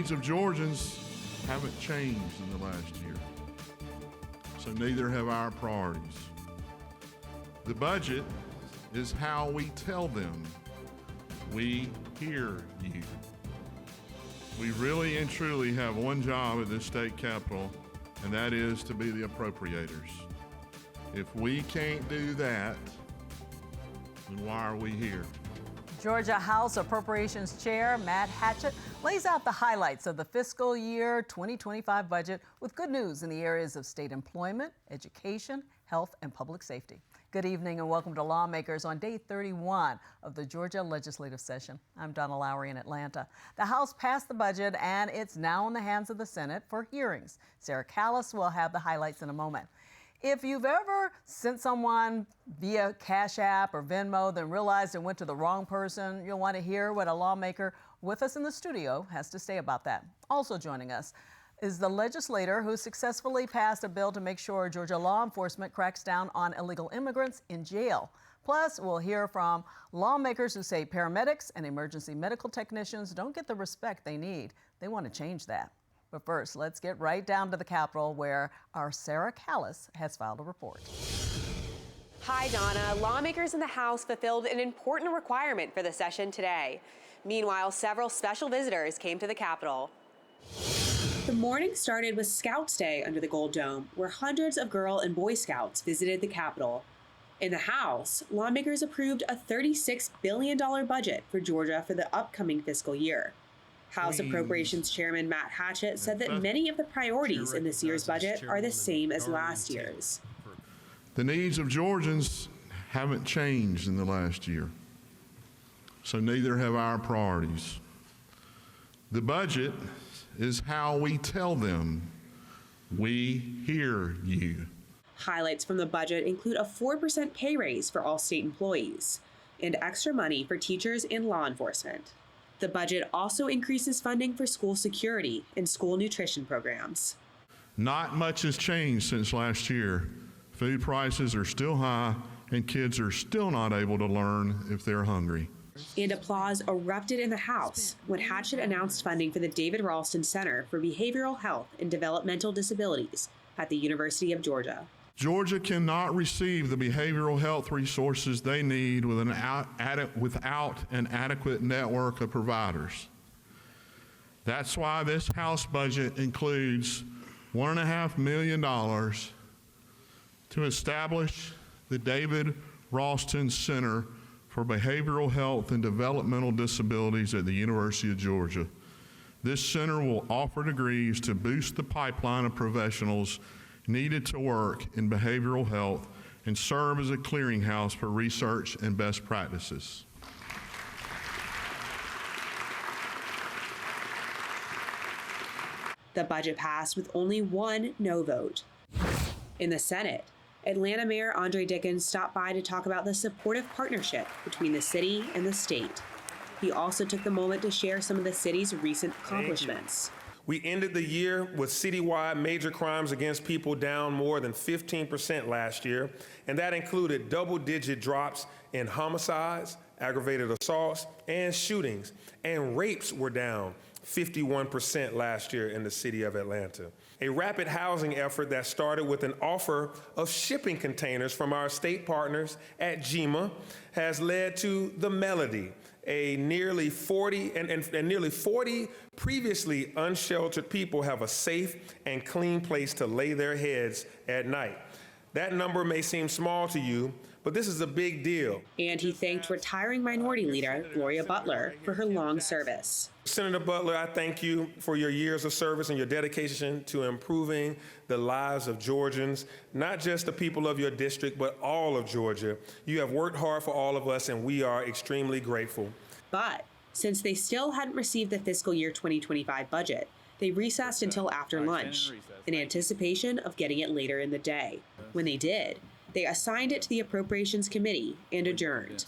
needs of Georgians haven't changed in the last year, so neither have our priorities. The budget is how we tell them we hear you. We really and truly have one job at this state capitol, and that is to be the appropriators. If we can't do that, then why are we here? Georgia House Appropriations Chair Matt Hatchett lays out the highlights of the fiscal year 2025 budget with good news in the areas of state employment, education, health, and public safety. Good evening and welcome to Lawmakers on day 31 of the Georgia legislative session. I'm Donna Lowry in Atlanta. The House passed the budget and it's now in the hands of the Senate for hearings. Sarah Callis will have the highlights in a moment. If you've ever sent someone via Cash App or Venmo, then realized it went to the wrong person, you'll want to hear what a lawmaker with us in the studio has to say about that. Also joining us is the legislator who successfully passed a bill to make sure Georgia law enforcement cracks down on illegal immigrants in jail. Plus, we'll hear from lawmakers who say paramedics and emergency medical technicians don't get the respect they need. They want to change that. But first, let's get right down to the Capitol where our Sarah Callis has filed a report. Hi, Donna. Lawmakers in the House fulfilled an important requirement for the session today. Meanwhile, several special visitors came to the Capitol. The morning started with Scouts Day under the Gold Dome, where hundreds of Girl and Boy Scouts visited the Capitol. In the House, lawmakers approved a $36 billion budget for Georgia for the upcoming fiscal year. House Appropriations Chairman Matt Hatchett said that many of the priorities in this year's budget are the same as last year's. The needs of Georgians haven't changed in the last year, so neither have our priorities. The budget is how we tell them we hear you. Highlights from the budget include a 4% pay raise for all state employees and extra money for teachers and law enforcement. The budget also increases funding for school security and school nutrition programs. Not much has changed since last year. Food prices are still high and kids are still not able to learn if they're hungry. And applause erupted in the House when Hatchett announced funding for the David Ralston Center for Behavioral Health and Developmental Disabilities at the University of Georgia. Georgia cannot receive the behavioral health resources they need without an adequate network of providers. That's why this House budget includes $1.5 million to establish the David Ralston Center for Behavioral Health and Developmental Disabilities at the University of Georgia. This center will offer degrees to boost the pipeline of professionals needed to work in behavioral health and serve as a clearinghouse for research and best practices. The budget passed with only one no vote. In the Senate, Atlanta Mayor Andre Dickens stopped by to talk about the supportive partnership between the city and the state. He also took the moment to share some of the city's recent accomplishments. We ended the year with citywide major crimes against people down more than 15% last year, and that included double-digit drops in homicides, aggravated assaults, and shootings. And rapes were down 51% last year in the city of Atlanta. A rapid housing effort that started with an offer of shipping containers from our state partners at GEMA has led to The Melody, a nearly 40 previously unsheltered people have a safe and clean place to lay their heads at night. That number may seem small to you, but this is a big deal. And he thanked retiring Minority Leader Gloria Butler for her long service. Senator Butler, I thank you for your years of service and your dedication to improving the lives of Georgians, not just the people of your district, but all of Georgia. You have worked hard for all of us, and we are extremely grateful. But since they still hadn't received the fiscal year 2025 budget, they recessed until after lunch in anticipation of getting it later in the day. When they did, they assigned it to the Appropriations Committee and adjourned.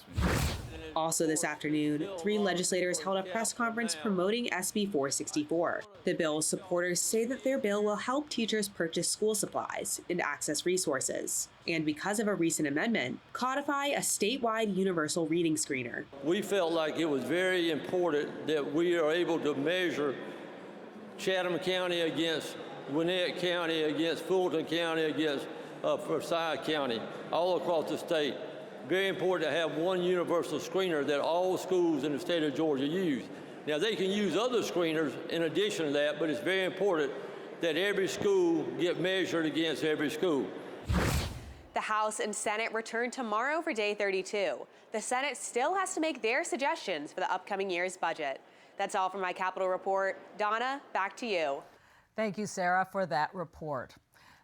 Also this afternoon, 3 legislators held a press conference promoting SB 464. The bill's supporters say that their bill will help teachers purchase school supplies and access resources, and because of a recent amendment, codify a statewide universal reading screener. We felt like it was very important that we are able to measure Chatham County against Gwinnett County, against Fulton County, against Forsyth County, all across the state. Very important to have one universal screener that all schools in the state of Georgia use. Now, they can use other screeners in addition to that, but it's very important that every school get measured against every school. The House and Senate return tomorrow for day 32. The Senate still has to make their suggestions for the upcoming year's budget. That's all from my Capitol Report. Donna, back to you. Thank you, Sarah, for that report.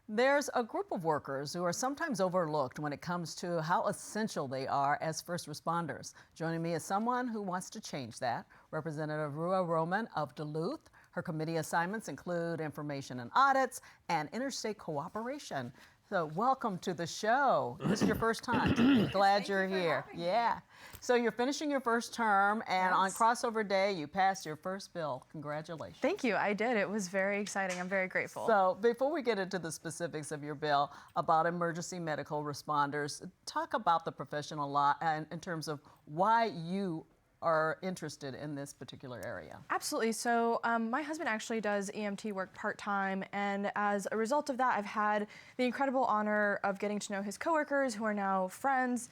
There's a group of workers who are sometimes overlooked when it comes to how essential they are as first responders. Joining me is someone who wants to change that, Representative Rua Roman of Duluth. Her committee assignments include information and audits and interstate cooperation. So welcome to the show. This is your first time. Glad you're here. Yeah. So you're finishing your first term, and on crossover day, you passed your first bill. Congratulations. Thank you. I did. It was very exciting. I'm very grateful. So before we get into the specifics of your bill about emergency medical responders, talk about the professional law in terms of why you are interested in this particular area. Absolutely. So my husband actually does EMT work part-time, and as a result of that, I've had the incredible honor of getting to know his coworkers who are now friends.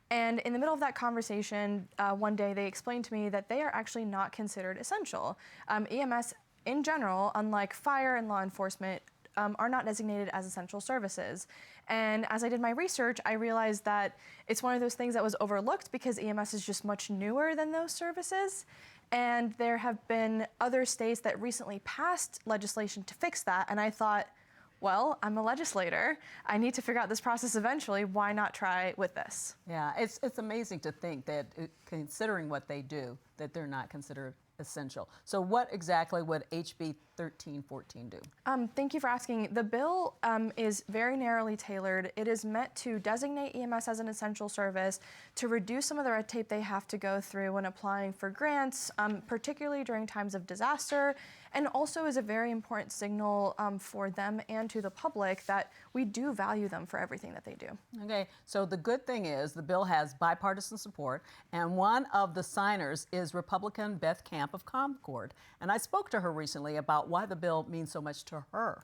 And in the middle of that conversation, one day they explained to me that they are actually not considered essential. EMS in general, unlike fire and law enforcement, are not designated as essential services. And as I did my research, I realized that it's one of those things that was overlooked because EMS is just much newer than those services. And there have been other states that recently passed legislation to fix that. And I thought, well, I'm a legislator. I need to figure out this process eventually. Why not try with this? Yeah, it's amazing to think that considering what they do, that they're not considered essential. So what exactly would HB 1314 do? Thank you for asking. The bill is very narrowly tailored. It is meant to designate EMS as an essential service, to reduce some of the red tape they have to go through when applying for grants, particularly during times of disaster, and also is a very important signal for them and to the public that we do value them for everything that they do. Okay, so the good thing is the bill has bipartisan support, and one of the signers is Republican Beth Camp of Concord. And I spoke to her recently about why the bill means so much to her.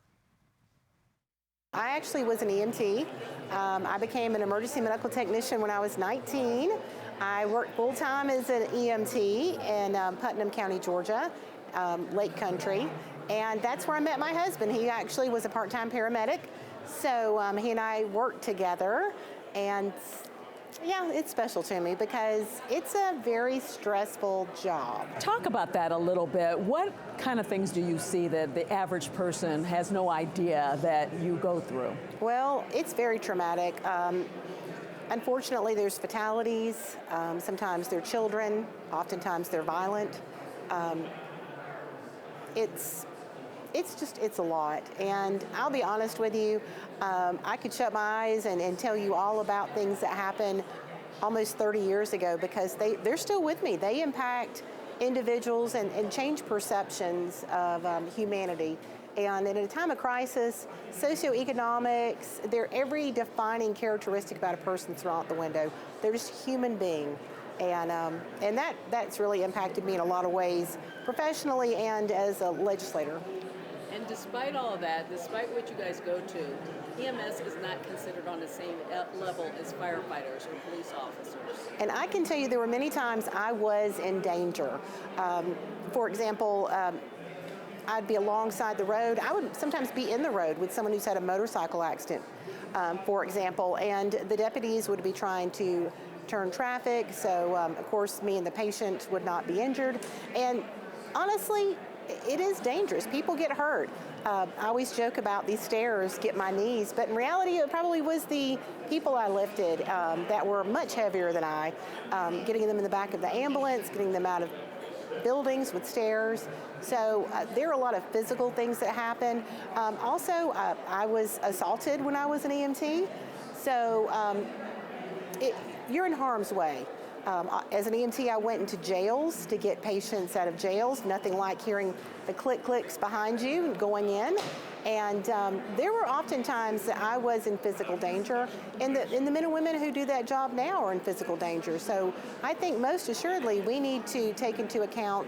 I actually was an EMT. I became an emergency medical technician when I was 19. I worked full-time as an EMT in Putnam County, Georgia, Lake Country, and that's where I met my husband. He actually was a part-time paramedic, so he and I worked together, and yeah, it's special to me because it's a very stressful job. Talk about that a little bit. What kind of things do you see that the average person has no idea that you go through? Well, It's very traumatic. Unfortunately, there's fatalities. Sometimes they're children. Oftentimes they're violent. It's a lot. And I'll be honest with you, I could shut my eyes and tell you all about things that happened almost 30 years ago because they're still with me. They impact individuals and change perceptions of humanity. And in a time of crisis, socioeconomics, every defining characteristic about a person thrown out the window. They're just a human being. And that's really impacted me in a lot of ways, professionally and as a legislator. And despite all of that, despite what you guys go to, EMS is not considered on the same level as firefighters or police officers. And I can tell you there were many times I was in danger. For example, I'd be alongside the road. I would sometimes be in the road with someone who's had a motorcycle accident, for example, and the deputies would be trying to turn traffic, so of course me and the patient would not be injured. And honestly, it is dangerous. People get hurt. I always joke about these stairs get my knees, but in reality it probably was the people I lifted that were much heavier than I, getting them in the back of the ambulance, getting them out of buildings with stairs. So there are a lot of physical things that happen. Also, I was assaulted when I was an EMT, so you're in harm's way. As an EMT, I went into jails to get patients out of jails. Nothing like hearing the clicks behind you and going in. And there were often times that I was in physical danger, and the men and women who do that job now are in physical danger. So I think most assuredly we need to take into account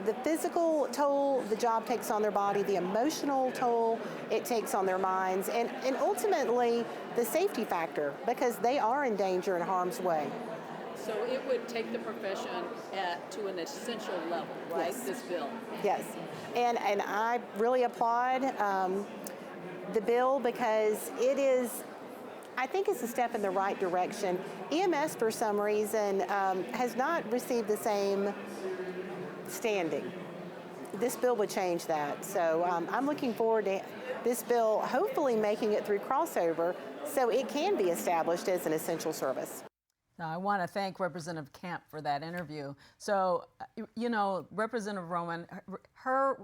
the physical toll the job takes on their body, the emotional toll it takes on their minds, and ultimately the safety factor, because they are in danger and harm's way. So it would take the profession to an essential level, right? Yes. This bill. Yes, and I really applaud the bill because it is, I think it's a step in the right direction. EMS, for some reason, has not received the same standing. This bill would change that. So I'm looking forward to this bill hopefully making it through crossover so it can be established as an essential service. Now, I want to thank Representative Camp for that interview. So, you know, Representative Roman, her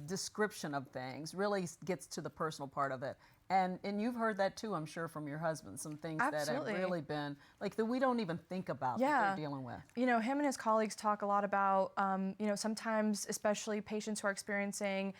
description of things really gets to the personal part of it. And you've heard that too, I'm sure, from your husband, some things Absolutely. that have really been, like, that we don't even think about that they're dealing with. You know, him and his colleagues talk a lot about, you know, sometimes, especially patients who are experiencing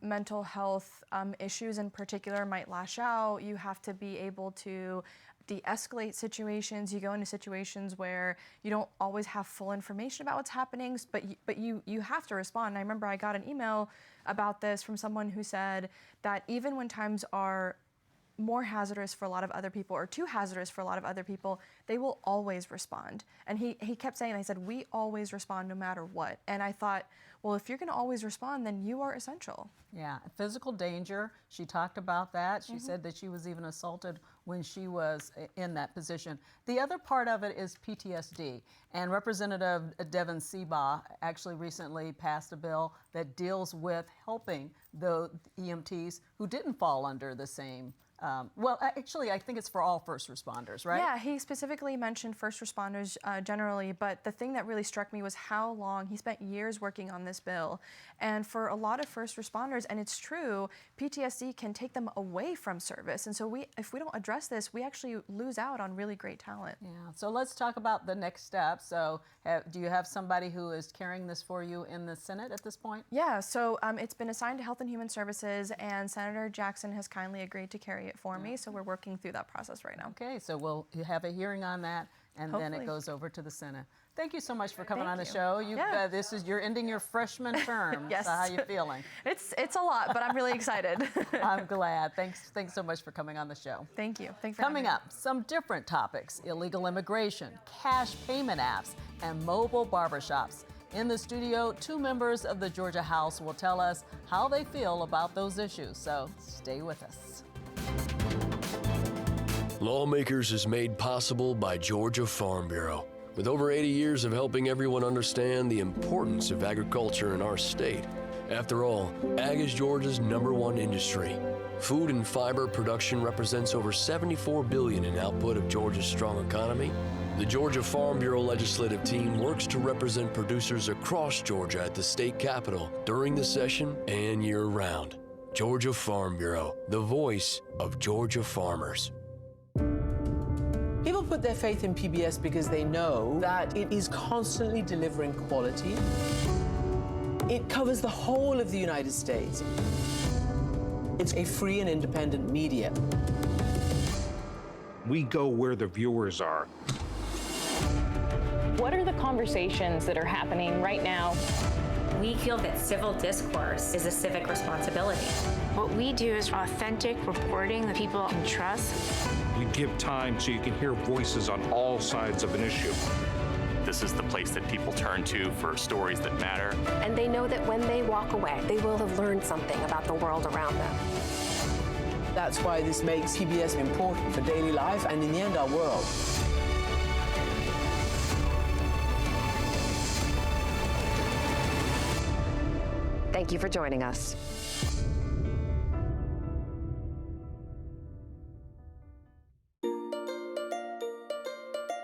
mental health issues in particular might lash out. You have to be able to de-escalate situations. You go into situations where you don't always have full information about what's happening, but you have to respond. And I remember I got an email about this from someone who said that even when times are more hazardous for a lot of other people or too hazardous for a lot of other people, they will always respond. And he kept saying, I said, we always respond no matter what. And I thought, well, if you're going to always respond, then you are essential. Yeah, physical danger, she talked about that. She said that she was even assaulted when she was in that position. The other part of it is PTSD. And Representative Devin Seabaugh actually recently passed a bill that deals with helping the EMTs who didn't fall under the same well, actually, I think it's for all first responders, right? Yeah, he specifically mentioned first responders generally, but the thing that really struck me was how long he spent years working on this bill. And for a lot of first responders, and it's true, PTSD can take them away from service. And so if we don't address this, we actually lose out on really great talent. Yeah, so let's talk about the next step. So do you have somebody who is carrying this for you in the Senate at this point? Yeah, so it's been assigned to Health and Human Services, and Senator Jackson has kindly agreed to carry it for me, so we're working through that process right now. Okay, so we'll have a hearing on that, and then it goes over to the Senate. Thank you so much for coming on the show. You're ending your freshman term. Yes. So how are you feeling? It's a lot, but I'm really excited. I'm glad. Thanks so much for coming on the show. Thank you. Thanks for Coming having me. up, some different topics: illegal immigration, cash payment apps, and mobile barbershops. In the studio, 2 members of the Georgia House will tell us how they feel about those issues. So stay with us. Lawmakers is made possible by Georgia Farm Bureau. With over 80 years of helping everyone understand the importance of agriculture in our state. After all, ag is Georgia's #1 industry. Food and fiber production represents over $74 billion in output of Georgia's strong economy. The Georgia Farm Bureau legislative team works to represent producers across Georgia at the state capitol during the session and year-round. Georgia Farm Bureau, the voice of Georgia farmers. People put their faith in PBS because they know that it is constantly delivering quality. It covers the whole of the United States. It's a free and independent media. We go where the viewers are. What are the conversations that are happening right now? We feel that civil discourse is a civic responsibility. What we do is authentic reporting that people can trust. You give time so you can hear voices on all sides of an issue. This is the place that people turn to for stories that matter. And they know that when they walk away, they will have learned something about the world around them. That's why this makes PBS important for daily life and, in the end, our world. Thank you for joining us.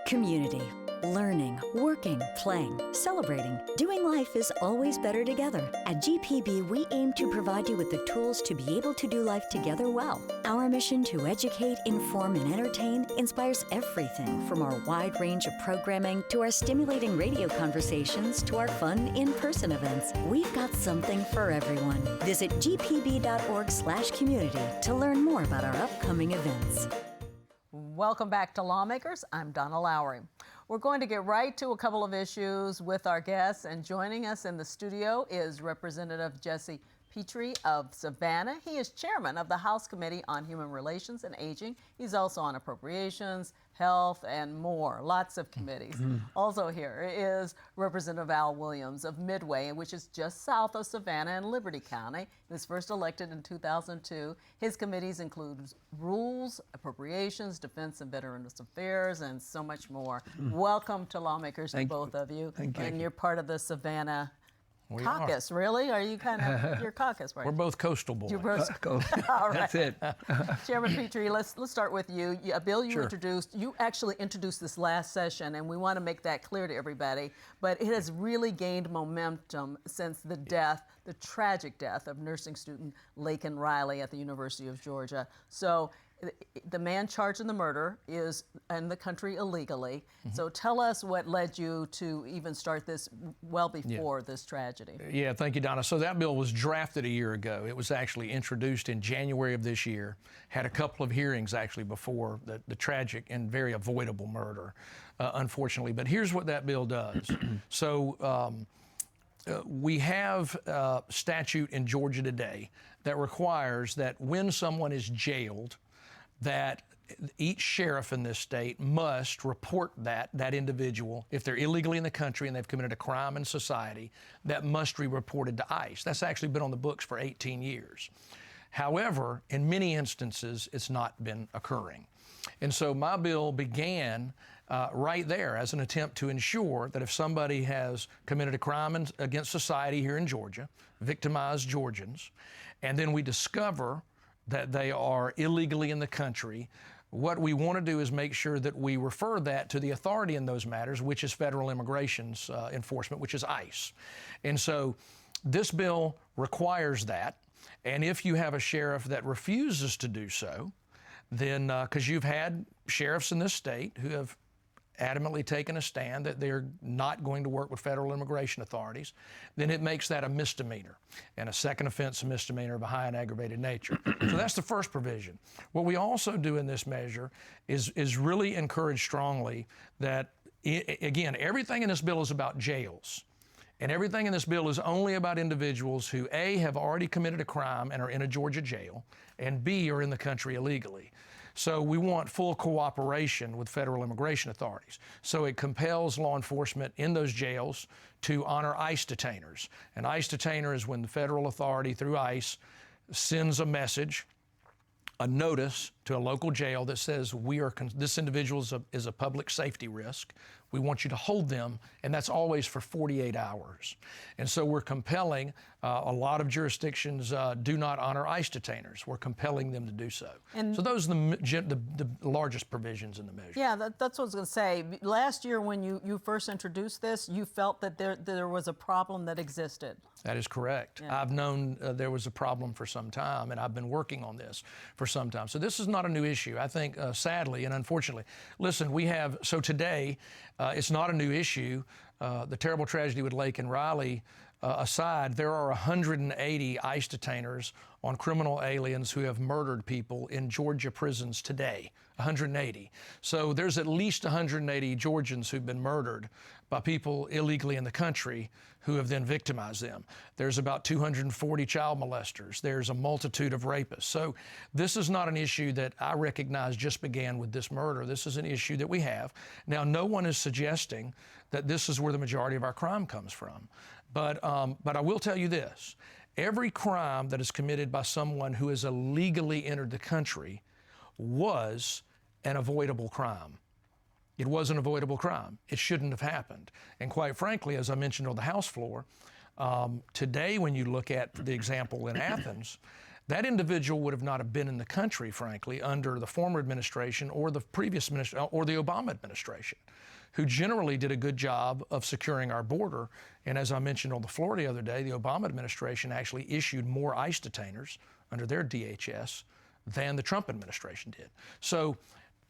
Community. Learning, working, playing, celebrating, doing life is always better together. At GPB, we aim to provide you with the tools to be able to do life together well. Our mission to educate, inform, and entertain inspires everything from our wide range of programming to our stimulating radio conversations to our fun in-person events. We've got something for everyone. Visit gpb.org/community to learn more about our upcoming events. Welcome back to Lawmakers. I'm Donna Lowry. We're going to get right to a couple of issues with our guests, and joining us in the studio is Representative Jesse Petrie of Savannah. He is chairman of the House Committee on Human Relations and Aging. He's also on Appropriations, Health, and more, lots of committees. Also here is Representative Al Williams of Midway, which is just south of Savannah in Liberty County. He was first elected in 2002. His committees include Rules, Appropriations, Defense and Veterans Affairs, and so much more. Welcome to Lawmakers, to both of you. Thank you. And you're part of the Savannah We caucus, really? Are you kind of your caucus, right? We're both coastal boys. You're both all right. That's it. Chairman Petrie, let's start with you. A bill you Sure. introduced, you actually introduced this last session, and we want to make that clear to everybody, but it has really gained momentum since the death, the tragic death of nursing student Laken Riley at the University of Georgia. So the man charged in the murder is in the country illegally. So tell us what led you to even start this well before this tragedy. Yeah, thank you, Donna. So that bill was drafted a year ago. It was actually introduced in January of this year. Had a couple of hearings actually before the tragic and very avoidable murder, unfortunately. But here's what that bill does. So we have a statute in Georgia today that requires that when someone is jailed, that each sheriff in this state must report that individual, if they're illegally in the country and they've committed a crime in society, that must be reported to ICE. That's actually been on the books for 18 years. However, in many instances, it's not been occurring. And so my bill began right there as an attempt to ensure that if somebody has committed a crime against society here in Georgia, victimized Georgians, and then we discover that they are illegally in the country, what we want to do is make sure that we refer that to the authority in those matters, which is federal immigration enforcement, which is ICE. And so this bill requires that. And if you have a sheriff that refuses to do so, then, because you've had sheriffs in this state who have adamantly taken a stand that they're not going to work with federal immigration authorities, then it makes that a misdemeanor and a second offense misdemeanor of a high and aggravated nature. So that's the first provision. What we also do in this measure is really encourage strongly that, again, everything in this bill is about jails. And everything in this bill is only about individuals who, A, have already committed a crime and are in a Georgia jail, and B, are in the country illegally. So we want full cooperation with federal immigration authorities. So it compels law enforcement in those jails to honor ICE detainers. An ICE detainer is when the federal authority through ICE sends a message, a notice to a local jail that says this individual is a public safety risk. We want you to hold them, and that's always for 48 hours. And so we're compelling, a lot of jurisdictions do not honor ICE detainers. We're compelling them to do so. And so those are the largest provisions in the measure. Yeah, that's what I was going to say. Last year when you first introduced this, you felt that there was a problem that existed. That is correct. Yeah. I've known there was a problem for some time, and I've been working on this for some time. So this is not a new issue. I think, sadly and unfortunately, listen, so today, it's not a new issue. The terrible tragedy with Laken Riley aside, there are 180 ICE detainers on criminal aliens who have murdered people in Georgia prisons today, 180. So there's at least 180 Georgians who've been murdered by people illegally in the country who have then victimized them. There's about 240 child molesters. There's a multitude of rapists. So this is not an issue that I recognize just began with this murder. This is an issue that we have. Now, no one is suggesting that this is where the majority of our crime comes from. But I will tell you this. Every crime that is committed by someone who has illegally entered the country was an avoidable crime. It was an avoidable crime. It shouldn't have happened. And quite frankly, as I mentioned on the House floor, today when you look at the example in Athens, that individual would have not have been in the country, frankly, under the former administration or the previous or the Obama administration, who generally did a good job of securing our border. And as I mentioned on the floor the other day, the Obama administration actually issued more ICE detainers under their DHS than the Trump administration did. So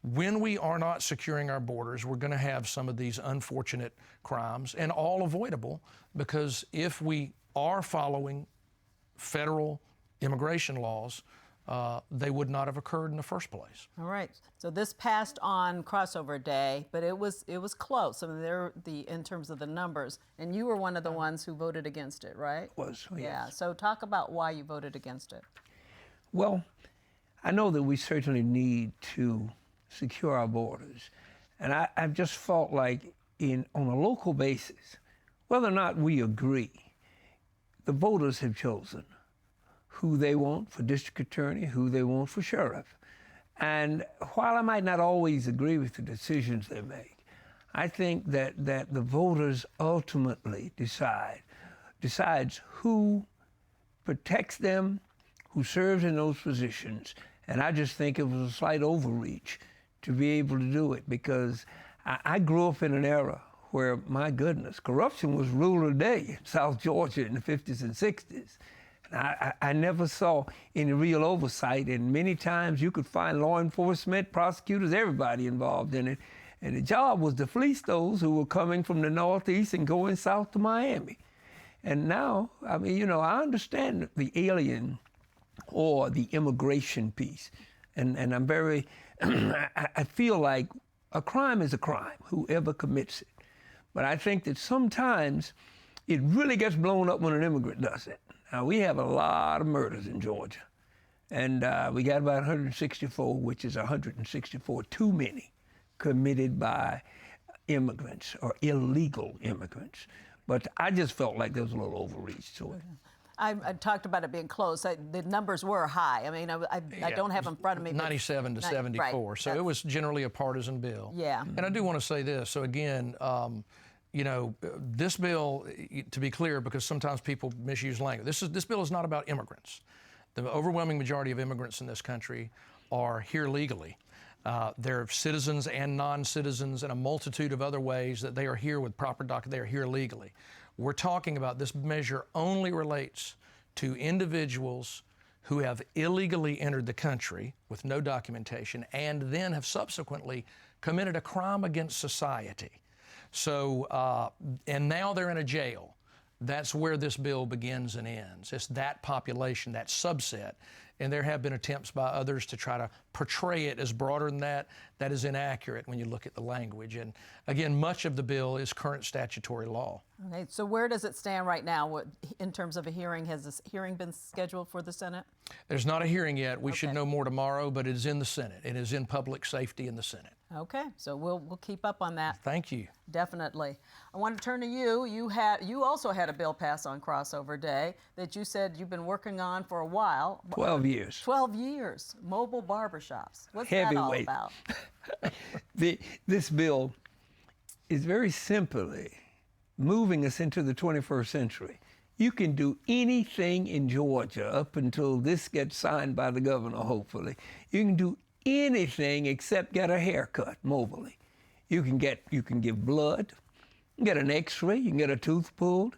when we are not securing our borders, we're going to have some of these unfortunate crimes, and all avoidable, because if we are following federal immigration laws, they would not have occurred in the first place. All right. So this passed on crossover day, but it was close. I mean, in terms of the numbers, and you were one of the ones who voted against it, right? Was, yes. Yeah. So talk about why you voted against it. Well, I know that we certainly need to secure our borders, and I've just felt like on a local basis, whether or not we agree, the voters have chosen who they want for district attorney, who they want for sheriff. And while I might not always agree with the decisions they make, I think that the voters ultimately decides who protects them, who serves in those positions. And I just think it was a slight overreach to be able to do it, because I grew up in an era where, my goodness, corruption was rule of the day in South Georgia in the 50s and 60s. I never saw any real oversight, and many times you could find law enforcement, prosecutors, everybody involved in it. And the job was to fleece those who were coming from the Northeast and going south to Miami. And now, I mean, you know, I understand the alien or the immigration piece. And I'm very, I feel like a crime is a crime, whoever commits it. But I think that sometimes it really gets blown up when an immigrant does it. Now, we have a lot of murders in Georgia, and we got about 164, which is 164 too many, committed by immigrants or illegal immigrants. But I just felt like there was a little overreach to it. I talked about it being close. The numbers were high. I mean, I don't have in front of me. 97 to 74. Right. So it was generally a partisan bill. Yeah. And I do want to say this. So again, you know, this bill, to be clear, because sometimes people misuse language, this bill is not about immigrants. The overwhelming majority of immigrants in this country are here legally. They're citizens and non-citizens and a multitude of other ways that they are here with proper document. They are here legally. We're talking about this measure only relates to individuals who have illegally entered the country with no documentation and then have subsequently committed a crime against society. So, and now they're in a jail. That's where this bill begins and ends. It's that population, that subset. And there have been attempts by others to try to portray it as broader than that. That is inaccurate when you look at the language. And again, much of the bill is current statutory law. Okay, so where does it stand right now in terms of a hearing? Has this hearing been scheduled for the Senate? There's not a hearing yet. We should know more tomorrow, but it is in the Senate. It is in public safety in the Senate. Okay, so we'll keep up on that. Thank you. Definitely. I want to turn to you. You also had a bill pass on crossover day that you said you've been working on for a while. 12 years. 12 years. Mobile barbershops. What's Heavyweight. that all about? This bill is very simply moving us into the 21st century. You can do anything in Georgia up until this gets signed by the governor, hopefully. You can do anything except get a haircut mobilely. You can give blood, you can get an x-ray, you can get a tooth pulled.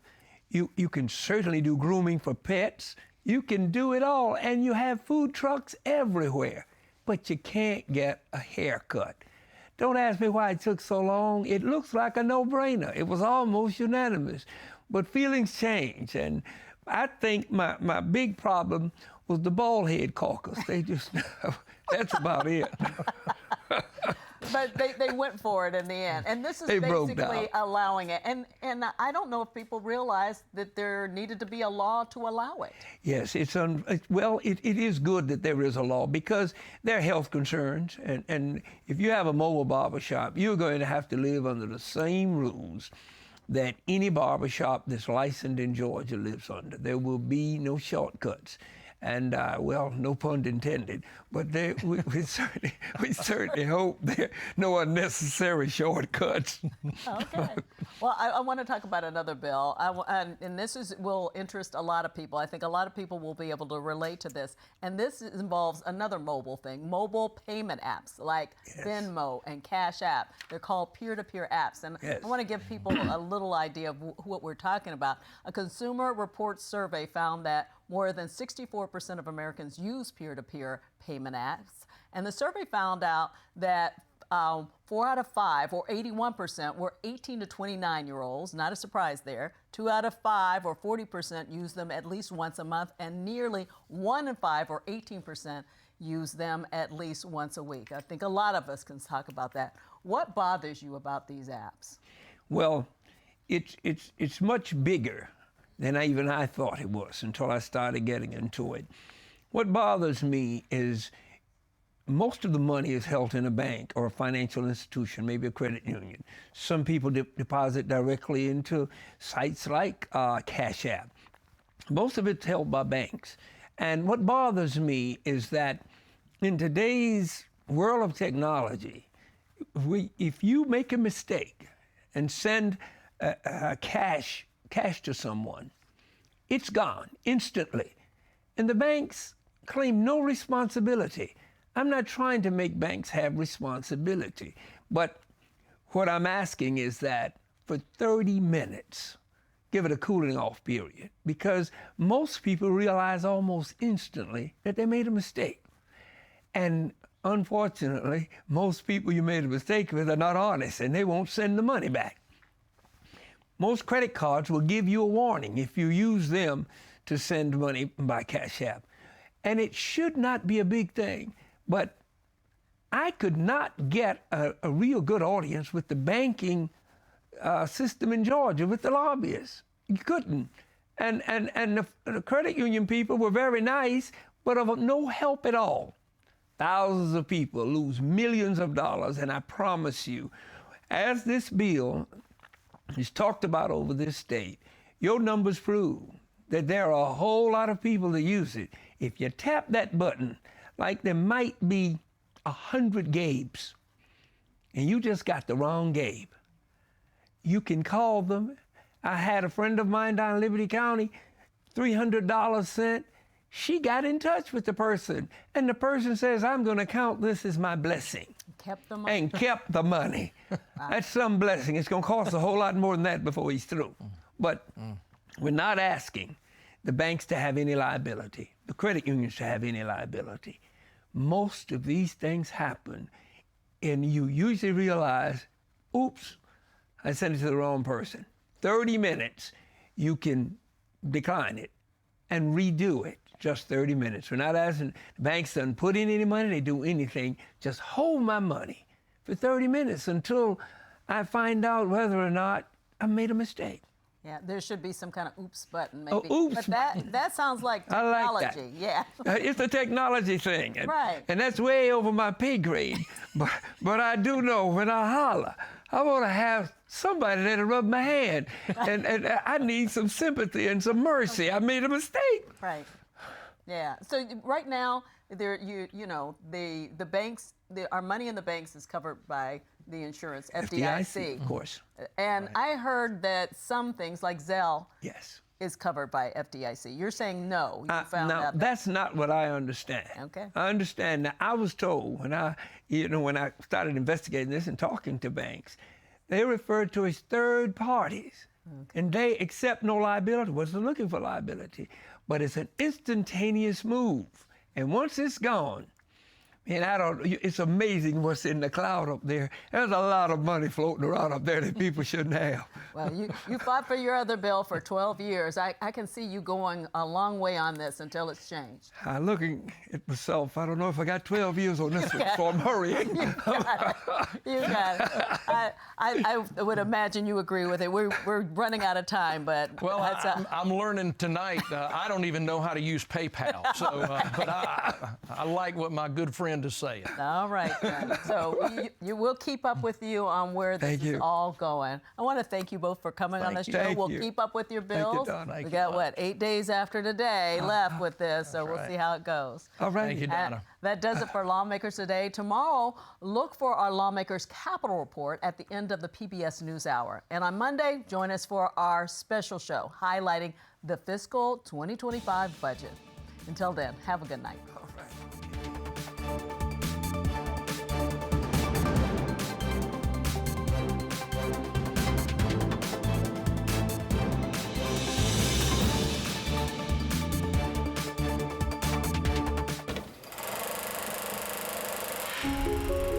You can certainly do grooming for pets. You can do it all, and you have food trucks everywhere, but you can't get a haircut. Don't ask me why it took so long. It looks like a no-brainer. It was almost unanimous, but feelings change, and I think my big problem was the bald head caucus. They just, that's about it. But they went for it in the end. And this is basically allowing it. And I don't know if people realize that there needed to be a law to allow it. Yes, it is good that there is a law because there are health concerns. And if you have a mobile barbershop, you're going to have to live under the same rules that any barbershop that's licensed in Georgia lives under. There will be no shortcuts. And, well, no pun intended, but we certainly hope there are no unnecessary shortcuts. Okay. Well, I want to talk about another bill, and this will interest a lot of people. I think a lot of people will be able to relate to this. And this involves another mobile thing, mobile payment apps like Venmo and Cash App. They're called peer-to-peer apps. And I want to give people a little idea of what we're talking about. A Consumer Reports survey found that More than 64% of Americans use peer-to-peer payment apps. And the survey found out that 4 out of 5, or 81%, were 18 to 29-year-olds. Not a surprise there. 2 out of 5, or 40%, use them at least once a month, and nearly 1 in 5, or 18%, use them at least once a week. I think a lot of us can talk about that. What bothers you about these apps? Well, it's much bigger than I thought it was until I started getting into it. What bothers me is most of the money is held in a bank or a financial institution, maybe a credit union. Some people deposit directly into sites like Cash App. Most of it's held by banks. And what bothers me is that in today's world of technology, if you make a mistake and send cash to someone, it's gone instantly. And the banks claim no responsibility. I'm not trying to make banks have responsibility, but what I'm asking is that for 30 minutes, give it a cooling off period, because most people realize almost instantly that they made a mistake. And unfortunately, most people you made a mistake with are not honest, and they won't send the money back. Most credit cards will give you a warning if you use them to send money by Cash App. And it should not be a big thing, but I could not get a real good audience with the banking system in Georgia, with the lobbyists. You couldn't. And the credit union people were very nice, but of no help at all. Thousands of people lose millions of dollars, and I promise you, as this bill is talked about over this state, your numbers prove that there are a whole lot of people that use it. If you tap that button, like there might be 100 Gabes, and you just got the wrong Gabe, you can call them. I had a friend of mine down in Liberty County, $300 sent. She got in touch with the person, and the person says, I'm going to count this as my blessing. Kept the money. And kept the money. That's some blessing. It's going to cost a whole lot more than that before he's through. But we're not asking the banks to have any liability, the credit unions to have any liability. Most of these things happen, and you usually realize, oops, I sent it to the wrong person. 30 minutes, you can decline it and redo it. Just 30 minutes. We're not asking the banks to put in any money, they do anything. Just hold my money for 30 minutes until I find out whether or not I made a mistake. Yeah, there should be some kind of oops button, maybe. Oh, oops. But that sounds like technology. I like that. Yeah. It's a technology thing. Right. And that's way over my pay grade. but I do know when I holler, I want to have somebody that'll rub my hand. and I need some sympathy and some mercy. I made a mistake. Right. Yeah. So right now, the banks, our money in the banks is covered by the insurance, FDIC. Of course. And I heard that some things like Zelle yes. is covered by FDIC. You're saying no. You found now, out that's not what I understand. Okay. I understand that. I was told when I started investigating this and talking to banks, they referred to as third parties. Okay. And they accept no liability, wasn't looking for liability. But it's an instantaneous move. And once it's gone, and it's amazing what's in the cloud up there. There's a lot of money floating around up there that people shouldn't have. Well, you fought for your other bill for 12 years. I can see you going a long way on this until it's changed. Looking at myself, I don't know if I got 12 years on this one, so I'm hurrying. You got it. I would imagine you agree with it. We're running out of time, but... Well, I'm learning tonight. I don't even know how to use PayPal, so but I like what my good friend is saying. All right, then. So you will keep up with you on where this is all going. I want to thank you both for coming on the show. We'll keep up with your bills. We got, 8 days after today left with this, so we'll see how it goes. All right. Thank you, Donna. That does it for Lawmakers Today. Tomorrow, look for our Lawmakers Capital Report at the end of the PBS NewsHour. And on Monday, join us for our special show highlighting the fiscal 2025 budget. Until then, have a good night. News.